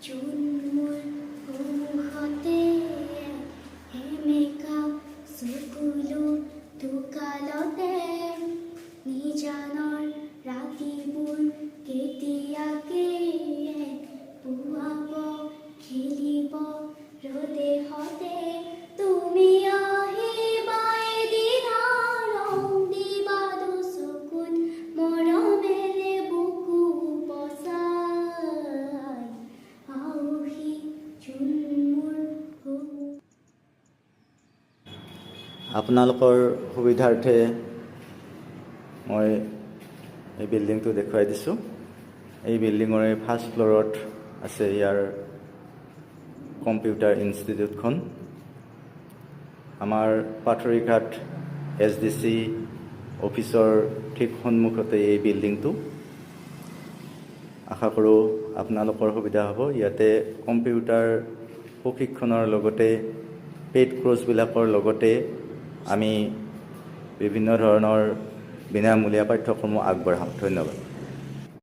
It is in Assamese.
জন্মৰ সন্মুখতে সেমেকা চকুলো টোকালতে নিজানৰ ৰাতিবোৰ কেতিয়াকে পুৱাব খেলিব ৰ'দে হতে তুমি আহিবা এদিন ৰং দিবা দুচকুত মৰমেৰে বুকু বচাই আউহি জন্মৰ আপোনালোকৰ সুবিধাৰ্থে মই এই বিল্ডিংটো দেখুৱাই দিছোঁ। এই বিল্ডিঙৰে ফাৰ্ষ্ট ফ্ল'ৰত আছে ইয়াৰ কম্পিউটাৰ ইনষ্টিটিউটখন। আমাৰ পাথৰিঘাট SDC অফিচৰ ঠিক সন্মুখতে এই বিল্ডিংটো। আশা কৰোঁ আপোনালোকৰ সুবিধা হ'ব। ইয়াতে কম্পিউটাৰ প্ৰশিক্ষণৰ লগতে পেইড কোৰ্ছবিলাকৰ লগতে আমি বিভিন্ন ধৰণৰ বিনামূলীয়া পাঠ্যক্ৰম আগবঢ়াওঁ। ধন্যবাদ।